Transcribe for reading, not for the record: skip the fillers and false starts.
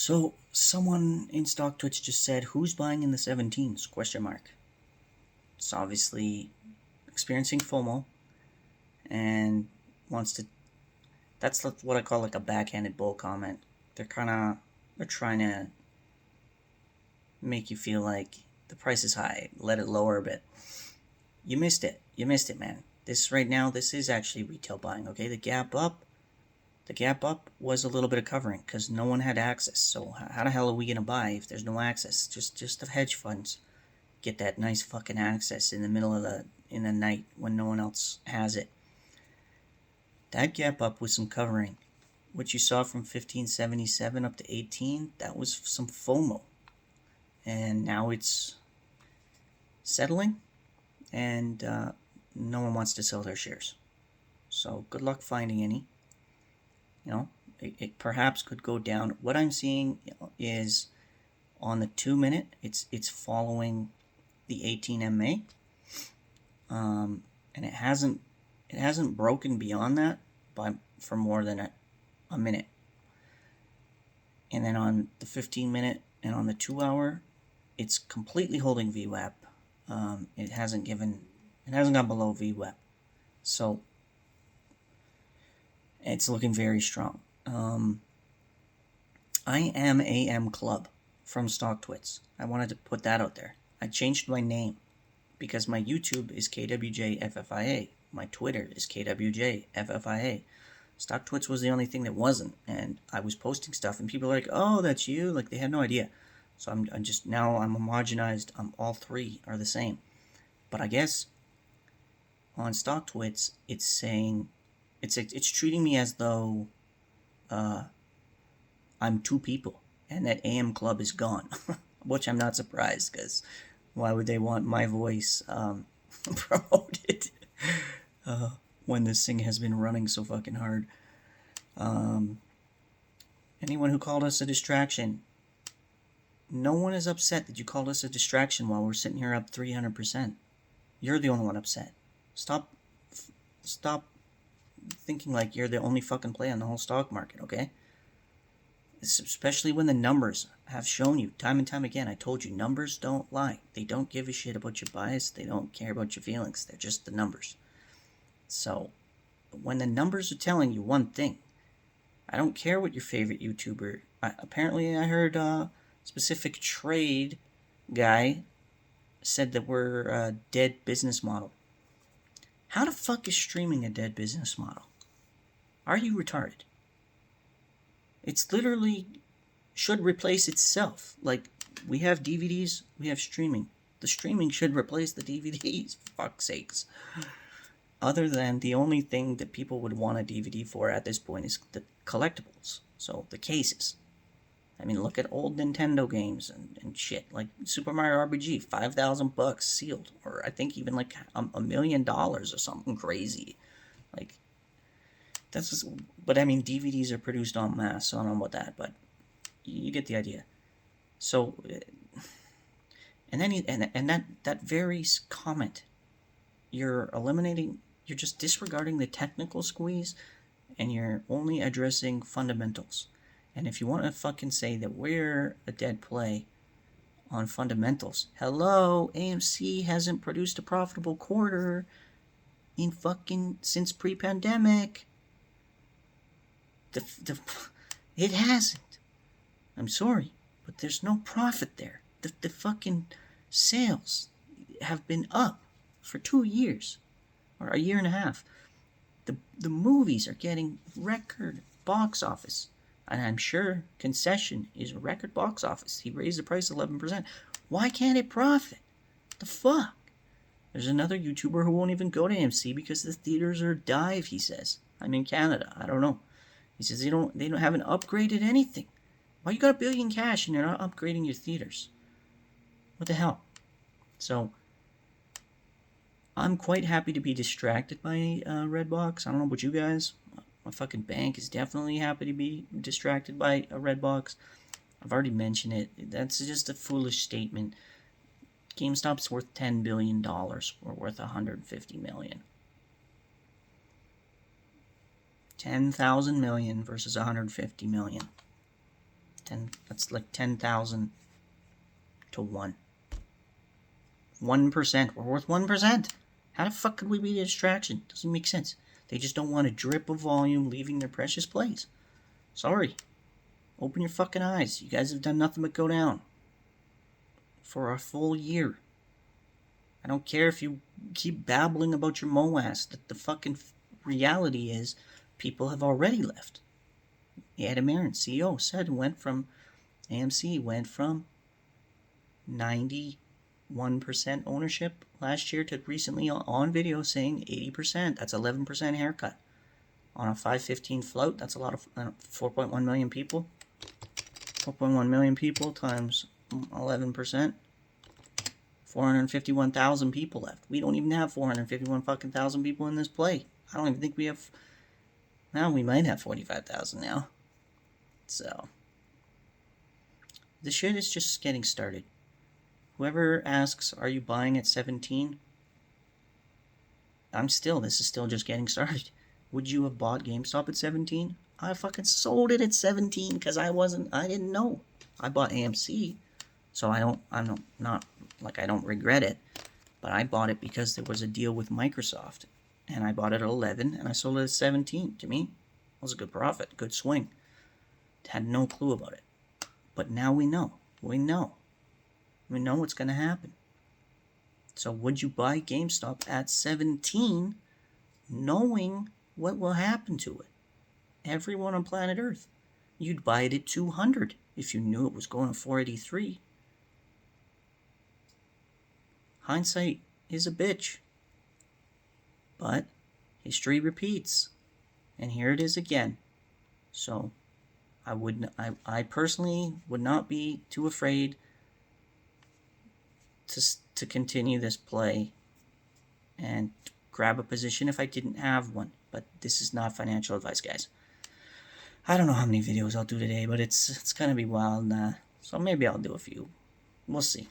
So someone in Stock Twitch just said, "Who's buying in the 17s?" Question mark. It's obviously experiencing FOMO and wants to. That's what I call like a backhanded bull comment. They're trying to make you feel like the price is high. Let it lower a bit. You missed it. You missed it, man. This right now, this is actually retail buying. Okay, the gap up was a little bit of covering because no one had access. So how the hell are we gonna buy if there's no access? Just the hedge funds get that nice fucking access in the middle of the night when no one else has it. That gap up was some covering. What you saw from 1577 up to 18, that was some FOMO. And now it's settling, and no one wants to sell their shares. So good luck finding any. You know, it perhaps could go down. What I'm seeing is on the 2-minute, it's following the 18 MA, and it hasn't broken beyond that for more than a minute. And then on the 15-minute and on the 2-hour, it's completely holding VWAP. It hasn't gone below VWAP, so it's looking very strong. I am AM Club from Stock Twits. I wanted to put that out there. I changed my name because my YouTube is KWJFFIA. My Twitter is KWJFFIA. Stock Twits was the only thing that wasn't, and I was posting stuff, and people are like, "Oh, that's you!" Like they had no idea. So I'm homogenized. All three are the same. But I guess on Stock Twits, it's saying it's treating me as though I'm two people, and that AM Club is gone, which I'm not surprised because why would they want my voice promoted when this thing has been running so fucking hard? Anyone who called us a distraction, no one is upset that you called us a distraction while we're sitting here up 300%. You're the only one upset. Stop thinking like you're the only fucking play on the whole stock market, okay? Especially when the numbers have shown you time and time again. I told you, numbers don't lie. They don't give a shit about your bias. They don't care about your feelings. They're just the numbers. So when the numbers are telling you one thing, I don't care what your favorite YouTuber. Apparently I heard a specific trade guy said that we're a dead business model. How the fuck is streaming a dead business model? Are you retarded? It's literally should replace itself. Like, we have DVDs, we have streaming. The streaming should replace the DVDs, for fuck's sakes. Other than the only thing that people would want a DVD for at this point is the collectibles. So, the cases. I mean, look at old Nintendo games and shit. Like Super Mario RPG, $5,000 sealed. Or I think even like $1 million or something crazy. Like, that's just, but I mean, DVDs are produced en masse, so I don't know about that, but you get the idea. So, and then that very comment, you're just disregarding the technical squeeze, and you're only addressing fundamentals. And if you want to fucking say that we're a dead play on fundamentals, hello, AMC hasn't produced a profitable quarter since pre-pandemic. It hasn't. I'm sorry, but there's no profit there. The fucking sales have been up for 2 years, or a year and a half. The movies are getting record box office. And I'm sure Concession is a record box office. He raised the price 11%. Why can't it profit? The fuck? There's another YouTuber who won't even go to AMC because the theaters are a dive, he says. I'm in Canada. I don't know. He says they haven't upgraded anything. Why you got $1 billion cash and you're not upgrading your theaters? What the hell? So, I'm quite happy to be distracted by Redbox. I don't know about you guys. My fucking bank is definitely happy to be distracted by a Redbox. I've already mentioned it. That's just a foolish statement. GameStop's worth $10 billion. We're worth $150 million. 10,000 million versus 150 million. That's like 10,000 to 1. 1%. We're worth 1%. How the fuck could we be a distraction? Doesn't make sense. They just don't want a drip of volume leaving their precious plays. Sorry. Open your fucking eyes. You guys have done nothing but go down. For a full year. I don't care if you keep babbling about your MOAS. The fucking reality is people have already left. Adam Aaron, CEO, said AMC went from 91% ownership last year to recently on video saying 80%. That's 11% haircut. On a 515 float, that's a lot of 4.1 million people. 4.1 million people times 11%. 451,000 people left. We don't even have 451 fucking thousand people in this play. I don't even think we have. Now we might have 45,000 now. So the shit is just getting started. Whoever asks, are you buying at 17? This is still just getting started. Would you have bought GameStop at 17? I fucking sold it at 17 because I didn't know. I bought AMC, so I don't regret it, but I bought it because there was a deal with Microsoft, and I bought it at 11, and I sold it at 17. To me, it was a good profit, good swing. Had no clue about it, but now we know. We know what's going to happen. So would you buy GameStop at 17, knowing what will happen to it? Everyone on planet Earth. You'd buy it at 200 if you knew it was going to 483. Hindsight is a bitch. But history repeats. And here it is again. So I personally would not be too afraid to continue this play and grab a position if I didn't have one. But this is not financial advice, guys. I don't know how many videos I'll do today, but it's gonna be wild. So maybe I'll do a few. We'll see.